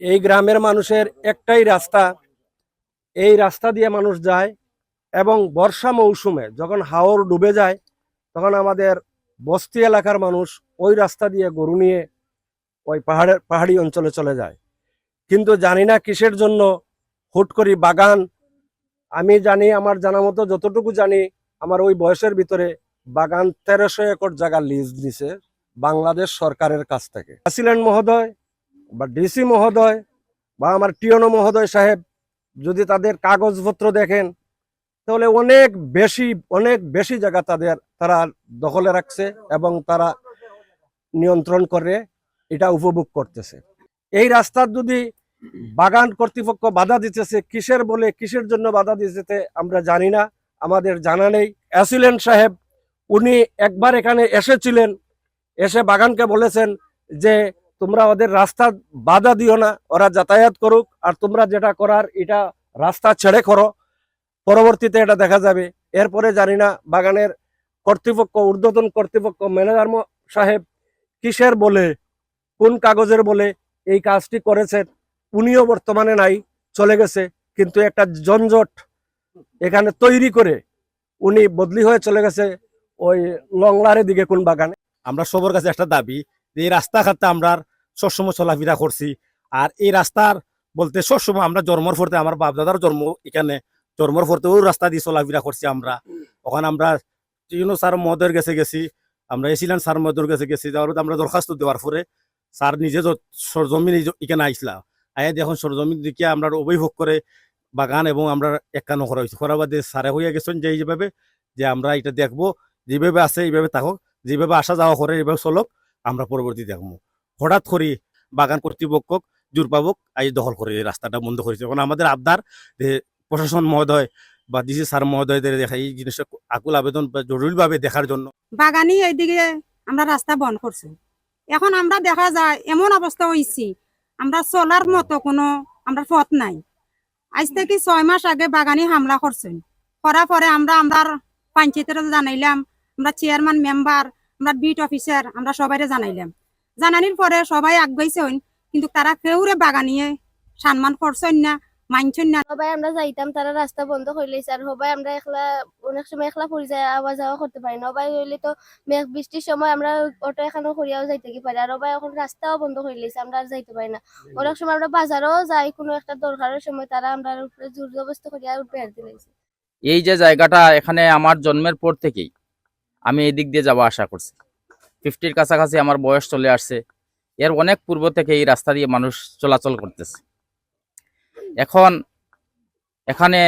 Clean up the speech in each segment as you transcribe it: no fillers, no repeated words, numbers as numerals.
এই গ্রামের মানুষের একটাই রাস্তা, এই রাস্তা দিয়ে মানুষ যায় এবং বর্ষা মৌসুমে যখন হাওর ডুবে যায় তখন আমাদের বস্তি এলাকার মানুষ ওই রাস্তা দিয়ে গরু নিয়ে ওই পাহাড়ি অঞ্চলে চলে যায়। কিন্তু জানি না কিসের জন্য হুট করি বাগান, আমি জানি আমার জানা মতো যতটুকু জানি আমার ওই বয়সের ভিতরে বাগান 1300 একর জায়গা লিজ দিছে বাংলাদেশ সরকারের কাছ থেকে। প্রেসিডেন্ট মহোদয় বা ডিসি মহোদয় বা আমার টিওনো মহোদয় সাহেব যদি তাদের কাগজপত্র দেখেন তাহলে অনেক বেশি জায়গা তারা দখলে রাখছে এবং তারা নিয়ন্ত্রণ করে এটা উপভোগ করতেছে। এই রাস্তার যদি বাগান কর্তৃপক্ষ বাধা দিতেছে কিসের জন্য বাধা দিতেছে আমরা জানি না, আমাদের জানা নেই। অ্যাসিলেন্ট সাহেব উনি একবার এখানে এসেছিলেন, এসে বাগানকে বলেছেন যে তোমরা ওদের রাস্তা বাধা দিও না, ওরা যাতায়াত করুক, আর তোমরা যেটা করার এটা রাস্তা ছেড়ে করো, পরবর্তীতে এটা দেখা যাবে। এরপরে জানি না বাগানের কর্তৃপক্ষ, ঊর্ধ্বতন কর্তৃপক্ষ, ম্যানেজার সাহেব কিসের বলে, কোন কাগজের বলে এই কাজটি করেছেন, উনিও বর্তমানে নাই, চলে গেছে। কিন্তু একটা জঞ্জট এখানে তৈরি করে উনি বদলি হয়ে চলে গেছে ওই লংলারের দিকে কোন বাগানে। আমরা সবার কাছে একটা দাবি যে এই রাস্তাঘাটে আমরা সবসময় চলাফেরা করছি, আর এই রাস্তার বলতে সবসময় আমরা জন্মর ফরতে আমার বাপ দাদার জন্ম এখানে, জন্মর ফরতে ওই রাস্তা দিয়ে চলাফেরা করছি আমরা। ওখানে আমরা স্যার মহোদয়ের কাছে গেছি, আমরা এসিলেন স্যার মহোদয়ের কাছে গেছি, যাওয়ার আমরা দরখাস্ত দেওয়ার পরে স্যার নিজে সরজমিন এখানে আইসলা, আয়া দেখুন সরজমিন দিকে আমরা অভিভোগ করে বাগান এবং আমরা একান্ন করা হয়েছে। করার বাদে স্যারে হইয়া গেছেন যে এইভাবে যে আমরা এটা দেখবো, যেভাবে আছে এইভাবে থাকুক, যেভাবে আসা যাওয়া করে এইভাবে চলক, আমরা পরবর্তী দেখবো। হঠাৎ করে বাগান কর্তৃপক্ষ জোর পাবক আই দখল করে এই রাস্তাটা বন্ধ করেছে। এখন আমাদের আবদার যে প্রশাসন মহোদয় বা ডিসি স্যার মহোদয়দের দেখা এই জিনিসটা আকুল আবেদন জরুরিভাবে দেখার জন্য। বাগানি এইদিকে আমরা রাস্তা বন্ধ করছি, এখন আমরা দেখা যায় এমন অবস্থা হয়েছি আমরা চলার মতো কোনো আমরা পথ নাই। আজ থেকে 6 মাস আগে বাগানি হামলা করছেন, করার পরে আমরা পঞ্চায়েতের জানাইলাম, আমরা চেয়ারম্যান মেম্বার, আমরা বিট অফিসার, আমরা সবাই জানাইলাম। জানানির পরে সবাই আগাইছেন, কিন্তু তারা কেউরে বাগানিয়ে সম্মান করছেন না, মানছেন না। সবাই আমরা যাইতাম, তারা রাস্তা বন্ধ হইলেছে। আর সবাই আমরা অনেক সময় একলা পড়ে যায়, আওয়া যাওয়া করতে পারি না। সবাই হইলে তো মেঘ বৃষ্টির সময় আমরা অটো এখানে করিয়াও যাইতে কি পারি, আর সবাই এখন রাস্তাও বন্ধ হইলেছে, আমরা আর যাইতে পারি না। অনেক সময় আমরা বাজারও যাই, কোনো একটা দরকারের সময় তারা আমরা উপরে জোর জবস্ত করিয়া বের দিলেছে। এই যে জায়গাটা, এখানে আমার জন্মের পর থেকেই আমি এই দিক দিয়ে যাওয়া আসা করছি। 50-র কাছাকাছি আমার বয়স চলে আসছে। এর অনেক পূর্ব থেকে এই রাস্তা দিয়ে মানুষ চলাচল করতেছে। এখন এখানে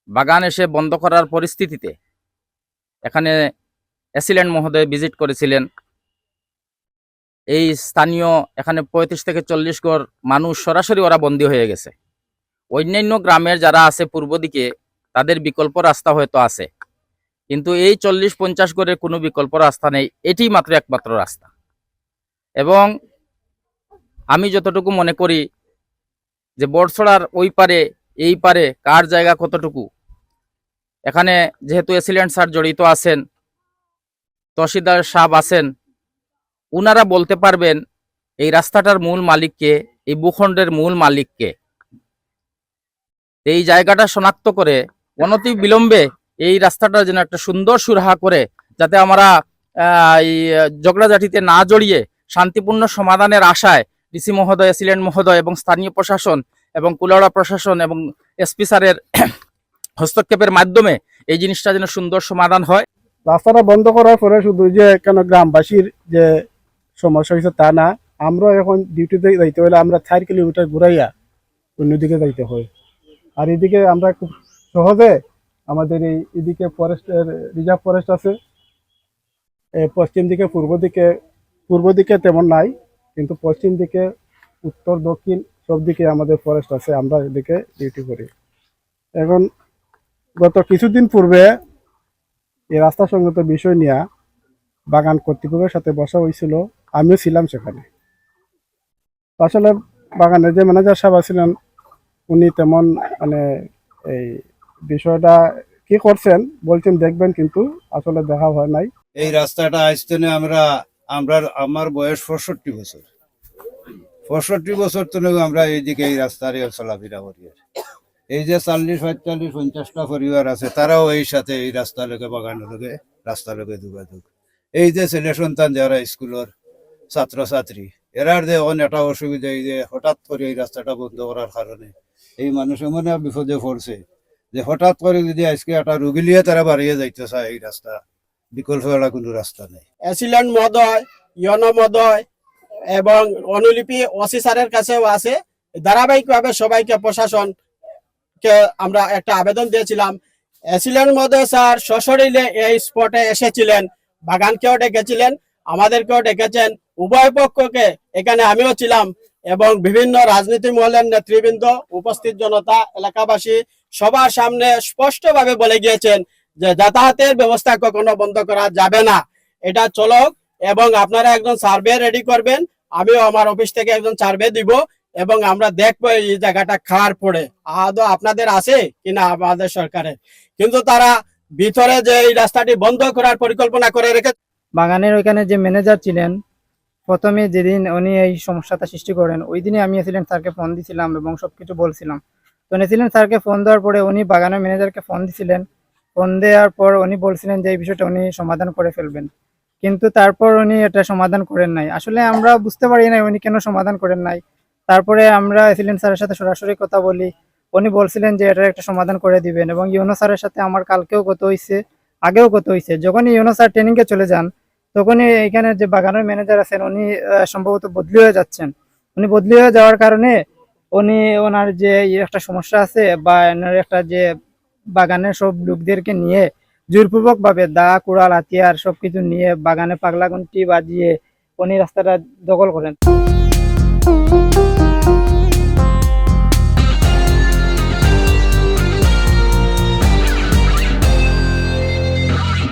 বাগান এসে বন্ধ করার পরিস্থিতিতে এখানে অ্যাসিলেন্ট মহোদয় ভিজিট করেছিলেন। এই স্থানীয় এখানে 35 থেকে 40 ঘর মানুষ সরাসরি ওরা বন্দী হয়ে গেছে। অন্যান্য গ্রামের যারা আছে পূর্ব দিকে তাদের বিকল্প রাস্তা হয়তো আছে, কিন্তু এই 40-50 ঘরের কোনো বিকল্প রাস্তা নেই, এটি মাত্র একমাত্র রাস্তা। এবং আমি যতটুকু মনে করি যে বড়ছড়ার ওই পারে এই পারে কার জায়গা কতটুকু, এখানে যেহেতু অ্যাসিলেন্ট স্যার জড়িত আছেন, তহসিলদার সাহেব আছেন, উনারা বলতে পারবেন এই রাস্তাটার মূল মালিককে, এই ভূখণ্ডের মূল মালিককে। এই জায়গাটা শনাক্ত করে অনতি বিলম্বে এই রাস্তাটা যেন একটা সুন্দর সুরাহা করে, যাতে আমরা এই ঝগড়াঝাটিতে না জড়িয়ে শান্তিপূর্ণ সমাধানের আশায় ডিসি মহোদয়, অ্যাসিলেন্ট মহোদয় এবং স্থানীয় প্রশাসন এবং কুলাউড়া প্রশাসন এবং এসপি স্যারের হস্তক্ষেপের মাধ্যমে এই জিনিসটা যেন সুন্দর সমাধান হয়। রাস্তাটা বন্ধ করার পরে শুধু যে কেন গ্রামবাসীর যে সমস্যা হয়েছে তা না, আমরা এখন ডিউটিতে যাইতে হলে আমরা 4 কিলোমিটার ঘুরাইয়া অন্যদিকে যাইতে হয়। আর এদিকে আমরা খুব সহজে আমাদের এদিকে ফরেস্টের রিজার্ভ ফরেস্ট আছে, পশ্চিম দিকে পূর্ব দিকে তেমন নাই, কিন্তু পশ্চিম দিকে উত্তর দক্ষিণ সব দিকে আমাদের ফরেস্ট আছে, আমরা এদিকে ডিউটি করি। এখন গত কিছুদিন পূর্বে এই রাস্তা সংগত বিষয় নিয়ে বাগান কর্তৃপক্ষের সাথে বসা হয়েছিল, আমিও ছিলাম সেখানে। আসলে বাগানের যে ম্যানেজার সাহেব ছিলেন উনি তেমন মানে এই বিষয়টা কি করছেন বলছেন দেখবেন, কিন্তু আসলে দেখা হয় নাই। এই রাস্তাটা আসতে আমার বয়স 65 বছর। 65 বছর তো আমরা এইদিকে এই রাস্তার চলাফেরা করি আর। এই যে 40, 45, 50টা পরিবার আছে তারাও এই সাথে এই রাস্তা লোকে বাগানের লোকে রাস্তা লোকে যোগাযোগ। এই যে ছেলে সন্তান যারা স্কুলের ছাত্রছাত্রী এরার যে একটা অসুবিধা এই যে হঠাৎ করে এই রাস্তাটা বন্ধ করার কারণে এই মানুষ এমন বিপদে পড়ছে যে হঠাৎ করে যদি আজকে একটা রুগী লিয়ে তারা বাড়িয়ে যাইতে চায় এই রাস্তা বিকল্প ছাড়া কোনো রাস্তা নেই। অ্যাসিল্যান্ড মহোদয়, ইয়নো মহোদয় এবং অনুলিপি ওসি স্যারের কাছেও আছে। ধারাবাহিকভাবে সবাইকে প্রশাসনকে আমরা একটা আবেদন দিয়েছিলাম। অ্যাসিল্যান্ড মহোদয় স্যার সশরীরে এই স্পটে এসেছিলেন, বাগানকেও ডেকেছিলেন, আমাদেরকেও ডেকেছেন, উভয় পক্ষকে। এখানে আমিও ছিলাম এবং বিভিন্ন রাজনীতি মহলের নেতৃবৃন্দ, উপস্থিত জনতা, এলাকাবাসী সবার সামনে স্পষ্টভাবে বলে গিয়েছেন যে যাতায়াতের ব্যবস্থা কখনো বন্ধ করা যাবে না, এটা চলক এবং আপনারা একজন সার্ভে রেডি করবেন। আমিও আমার অফিস থেকে একজন সার্ভে দিব এবং আমরা দেখবো এই জায়গাটা খার পড়ে আদৌ আপনাদের আছে কিনা আমাদের সরকারের। কিন্তু তারা ভিতরে যে এই রাস্তাটি বন্ধ করার পরিকল্পনা করে রেখে। বাগানের ওইখানে যে ম্যানেজার ছিলেন, প্রথমে যেদিন উনি এই সমস্যাটা সৃষ্টি করেন ওই দিনে আমি এসিলেন্ট স্যারকে ফোন দিছিলাম এবং সবকিছু বলছিলাম। তো এসিলেন্ট স্যারকে ফোন দেওয়ার পরে উনি বাগানের ম্যানেজারকে ফোন দিছিলেন। ফোন দেওয়ার পর উনি বলছিলেন যে এই বিষয়টা উনি সমাধান করে ফেলবেন, কিন্তু তারপর উনি এটা সমাধান করেন নাই। আসলে আমরা বুঝতে পারি নাই উনি কেন সমাধান করেন নাই। তারপরে আমরা এসিলেন্ট স্যারের সাথে সরাসরি কথা বলি, উনি বলছিলেন যে এটার একটা সমাধান করে দিবেন। এবং ইউনো স্যারের সাথে আমার কালকেও কথা হয়েছে, আগেও কথা হয়েছে। যখনই ইউনো স্যার ট্রেনিংয়ে চলে যান তখনই এখানে যে বাগানের ম্যানেজার আছেন উনি সম্ভবত বদলি হয়ে যাচ্ছেন। উনি বদলি হয়ে যাওয়ার কারণে উনি ওনার যে একটা সমস্যা আছে বা ওনার একটা যে বাগানের সব লোকদেরকে নিয়ে জোরপূর্বক ভাবে দা, কুড়াল, হাতিয়ার সবকিছু নিয়ে বাগানে পাগলা ঘন্টি বাজিয়ে উনি রাস্তাটা দখল করেন।